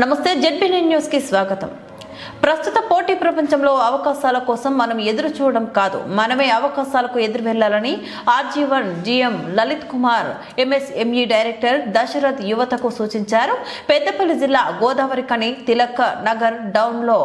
నమస్తే జెడ్బీ9 న్యూస్ కి స్వాగతం. ప్రస్తుత పోటీ ప్రపంచంలో అవకాశాల కోసం మనం ఎదురు చూడడం కాదు, మనమే అవకాశాలకు ఎదురు వెళ్లాలని RG one GM Lalit Kumar MSME director Dashrath యువతకు సూచించారు. పెద్దపల్లి జిల్లా గోదావరిఖని తిలక్ నగర్ డౌన్లో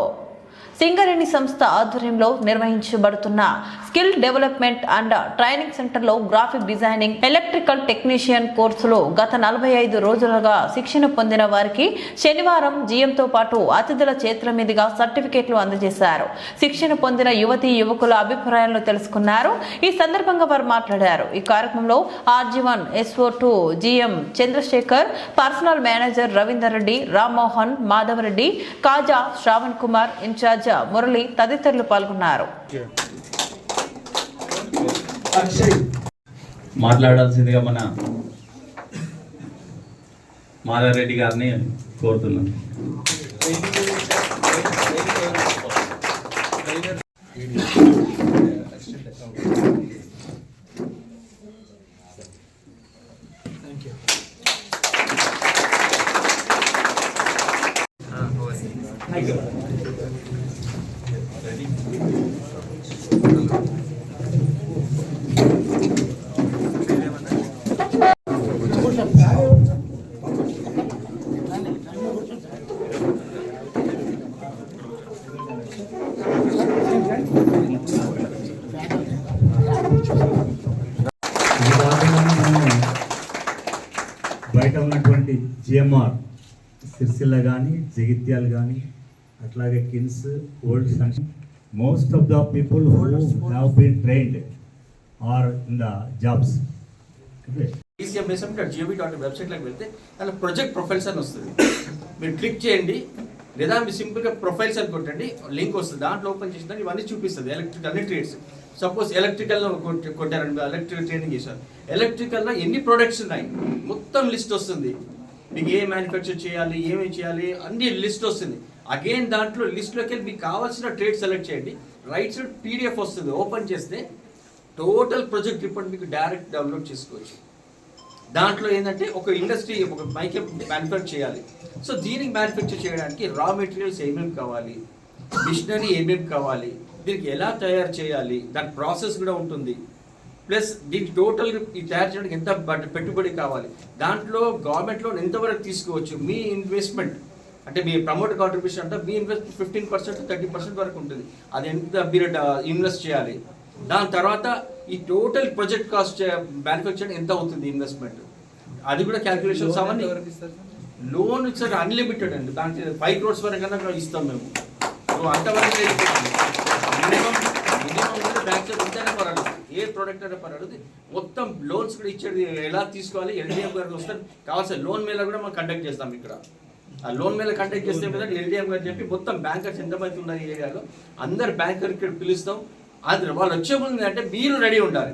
సింగరేణి సంస్థ ఆధ్వర్యంలో నిర్వహించబడుతున్న స్కిల్ డెవలప్మెంట్ అండ్ ట్రైనింగ్ సెంటర్లో గ్రాఫిక్ డిజైనింగ్, ఎలక్ట్రికల్ టెక్నీషియన్ కోర్సులో గత 45 రోజులుగా శిక్షణ పొందిన వారికి శనివారం జీఎంతో పాటు అతిథుల చేతుల మీదుగా సర్టిఫికేట్లు అందజేశారు. శిక్షణ పొందిన యువతీ యువకుల అభిప్రాయాలను తెలుసుకున్నారు. ఈ సందర్భంగా వారు మాట్లాడారు. ఈ కార్యక్రమంలో RG one SO2 GM Chandrashekar, personnel manager Ravinder Reddy, Rammohan, Madhavareddy, Kaja, Shravan Kumar, incharge Murali తదితరులు పాల్గొన్నారు. మాట్లాడాల్సిందిగా మన మాధవరెడ్డి గారిని కోరుతున్నాను. బయట ఉన్నటువంటి జిఎంఆర్ సిరిసిల్ల కానీ, జగిత్యాల కానీ, అట్లాగే kins, old son, most of the people who have been trained are in the jobs. వెబ్సైట్లోకి వెళ్తే దాంట్లో ప్రొజెక్ట్ ప్రొఫైల్స్ అని వస్తుంది. మీరు క్లిక్ చేయండి, లేదా మీరు సింపుల్గా ప్రొఫైల్స్ అని కొట్టండి, లింక్ వస్తుంది. దాంట్లో ఓపెన్ చేసిన ఇవన్నీ చూపిస్తుంది. ఎలక్ట్రికల్ అన్ని ట్రేడ్స్. సపోజ్ ఎలక్ట్రికల్లో కొట్టారండి, ఎలక్ట్రికల్ ట్రైనింగ్ చేశారు. ఎలక్ట్రికల్లో ఎన్ని ప్రొడక్ట్స్ ఉన్నాయి మొత్తం లిస్ట్ వస్తుంది. మీకు ఏ మ్యానుఫ్యాక్చర్ చేయాలి, ఏమేమి చేయాలి అన్ని లిస్ట్ వస్తుంది. అగైన్ దాంట్లో లిస్ట్లోకి వెళ్ళి మీకు కావాల్సిన ట్రేడ్ సెలెక్ట్ చేయండి. రైట్ సైడ్ PDF వస్తుంది. ఓపెన్ చేస్తే టోటల్ ప్రాజెక్ట్ రిపోర్ట్ మీకు డైరెక్ట్ డౌన్లోడ్ చేసుకోవచ్చు. దాంట్లో ఏంటంటే ఒక ఇండస్ట్రీ ఒక మైకే మ్యానుఫ్యాక్చర్ చేయాలి. సో దీనికి మ్యానుఫ్యాక్చర్ చేయడానికి రా మెటీరియల్స్ ఏమేమి కావాలి, మిషనరీ ఏమేమి కావాలి, దీనికి ఎలా తయారు చేయాలి, దాని ప్రాసెస్ కూడా ఉంటుంది. ప్లస్ దీనికి టోటల్ ఈ తయారు చేయడానికి ఎంత పెట్టుబడి కావాలి, దాంట్లో గవర్నమెంట్ లోన్ ఎంతవరకు తీసుకోవచ్చు, మీ ఇన్వెస్ట్మెంట్ అంటే మీ ప్రమోట్ కాంట్రిబ్యూషన్ అంటే మీ ఇన్వెస్ట్ 15% 30% వరకు ఉంటుంది. అది ఎంత మీరు ఇన్వెస్ట్ చేయాలి. దాని తర్వాత ఈ టోటల్ ప్రొజెక్ట్ కాస్ట్ మ్యానుఫ్యాక్చర్ ఎంత అవుతుంది ఇన్వెస్ట్మెంట్, అది కూడా క్యాల్కులేషన్స్ అవన్నీ. లోన్ సార్ అన్లిమిటెడ్ అండి, దానికి 5 crores వరకు ఇస్తాం మేము. అంతవరకు మినిమం బ్యాంక్ ఉంటేనే పర్వాలేదు, ఏ ప్రోడక్ట్ అయినా పర్వాలేదు. మొత్తం లోన్స్ కూడా ఇచ్చేది ఎలా తీసుకోవాలి, LDM గారికి వస్తారు కావాల్సిన లోన్ మేళ కూడా మనం కండక్ట్ చేస్తాం. ఇక్కడ ఆ లోన్ మేళ కండక్ట్ చేస్తే కదా LDM గారు చెప్పి మొత్తం బ్యాంకర్స్ ఎంతమంది ఉన్నారు ఈ ఏరియాలో అందరు బ్యాంకర్ ఇక్కడ పిలుస్తాం. అది వాళ్ళు వచ్చే ముందు అంటే మీరు రెడీ ఉండాలి.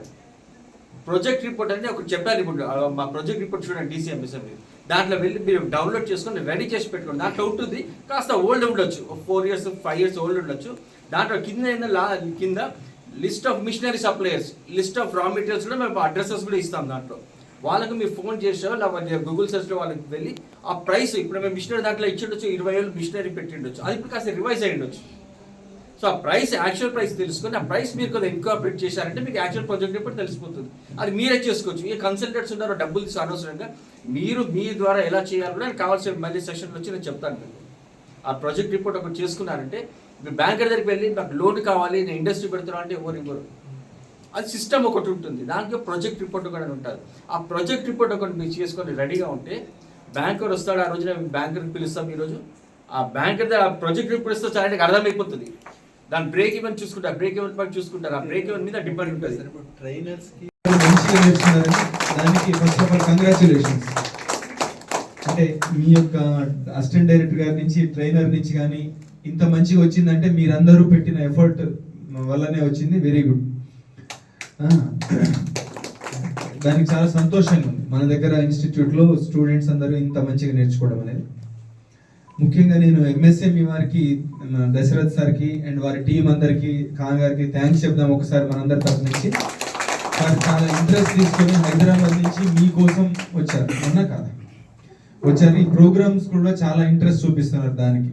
ప్రొజెక్ట్ రిపోర్ట్ అనేది ఒకటి చెప్పారు. ఇప్పుడు మా ప్రొజెక్ట్ రిపోర్ట్ చూడండి DCMSM, దాంట్లో వెళ్ళి మీరు డౌన్లోడ్ చేసుకొని రెడీ చేసి పెట్టుకోండి. దాంట్లో ఉంటుంది కాస్త ఓల్డ్ ఉండొచ్చు, 4 years 5 years ఓల్డ్ ఉండొచ్చు. దాంట్లో కింద list of machinery suppliers, list of raw materials కూడా మేము అడ్రసెస్ కూడా ఇస్తాం. దాంట్లో వాళ్ళకి మీరు ఫోన్ చేసావు లేకపోతే గూగుల్ సెర్చ్లో వాళ్ళకి వెళ్ళి ఆ ప్రైస్ ఇప్పుడు మేము మిషనరీ దాంట్లో ఇచ్చిండొచ్చు, 20,000 మిషనరీ పెట్టిండొచ్చు, అది ఇప్పుడు కాస్త రివైజ్ అయ్యిండొచ్చు. సో ఆ ప్రైస్ యాక్చువల్ ప్రైస్ తెలుసుకొని ఆ ప్రైస్ మీరు కొంచెం ఇన్కార్పొరేట్ చేశారంటే మీకు యాక్చువల్ ప్రాజెక్ట్ రిపోర్ట్ తెలిసిపోతుంది. అది మీరే చేసుకోవచ్చు. ఏ కన్సల్టెంట్స్ ఉన్నారో డబ్బులు తీసి అనవసరంగా మీరు మీ ద్వారా ఎలా చేయాలో కూడా కావాల్సిన మళ్ళీ సెషన్లో వచ్చి నేను చెప్తాను. మీకు ఆ ప్రాజెక్ట్ రిపోర్ట్ ఒకటి చేసుకున్నారంటే మీరు బ్యాంకర్ దగ్గరికి వెళ్ళి నాకు లోన్ కావాలి, నేను ఇండస్ట్రీ పెడుతున్నా అంటే ఎవరు ఇవ్వరు. అది సిస్టమ్ ఒకటి ఉంటుంది, దానికి ప్రాజెక్ట్ రిపోర్ట్ కూడా ఉంటుంది. ఆ ప్రాజెక్ట్ రిపోర్ట్ ఒకటి మీరు చేసుకొని రెడీగా ఉంటే బ్యాంకర్ వస్తాడు. ఆ రోజున బ్యాంకర్కి పిలుస్తాం. ఈరోజు ఆ బ్యాంకర్ ఆ ప్రాజెక్ట్ రిపోర్ట్ ఇస్తే చాలా అర్థమైపోతుంది. దాని బ్రేక్ ఈవెన్ చూసుకుంటారు, బ్రేక్ ఈవెన్ పని చూసుకుంటారు. ఆ బ్రేక్ ఈవెన్ మీద డిపెండ్ ఉంటుంది. ట్రైనర్స్ కి మంచిగా నేర్చుకున్నారని దానికి ఫస్ట్ ఆఫ్ ఆల్ కంగ్రాచులేషన్స్. అంటే మీ యొక్క అసిస్టెంట్ డైరెక్టర్ గారి నుంచి, ట్రైనర్ నుంచి కానీ ఇంత మంచిగా వచ్చిందంటే మీరందరూ పెట్టిన ఎఫర్ట్ వల్లనే వచ్చింది. Very good. దానికి చాలా సంతోషంగా ఉంది. మన దగ్గర ఇన్స్టిట్యూట్లో స్టూడెంట్స్ అందరూ ఇంత మంచిగా నేర్చుకోవడం అనేది. ముఖ్యంగా నేను MSME వారికి, దశరథ్ సార్కి అండ్ వారి టీం అందరికి, ఖాన్ గారికి థ్యాంక్స్ చెప్దాం ఒకసారి మనందరి తరఫు నుంచి. వారు చాలా ఇంట్రెస్ట్ తీసుకొని హైదరాబాద్ నుంచి మీకోసం వచ్చారు, అన్నా కాదా? వచ్చారు. ఈ ప్రోగ్రామ్స్ కూడా చాలా ఇంట్రెస్ట్ చూపిస్తున్నారు దానికి.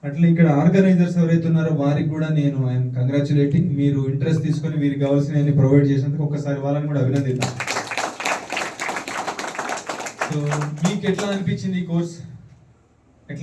అట్లా ఇక్కడ ఆర్గనైజర్స్ ఎవరైతే ఉన్నారో వారికి కూడా నేను ఐఎమ్ కంగ్రాచులేటింగ్. మీరు ఇంట్రెస్ట్ తీసుకొని వీరికి కావాల్సినవన్నీ ప్రొవైడ్ చేసినందుకు ఒకసారి వాళ్ళని కూడా అభినందిద్దాం. సో మీకు ఎట్లా అనిపించింది ఈ కోర్స్?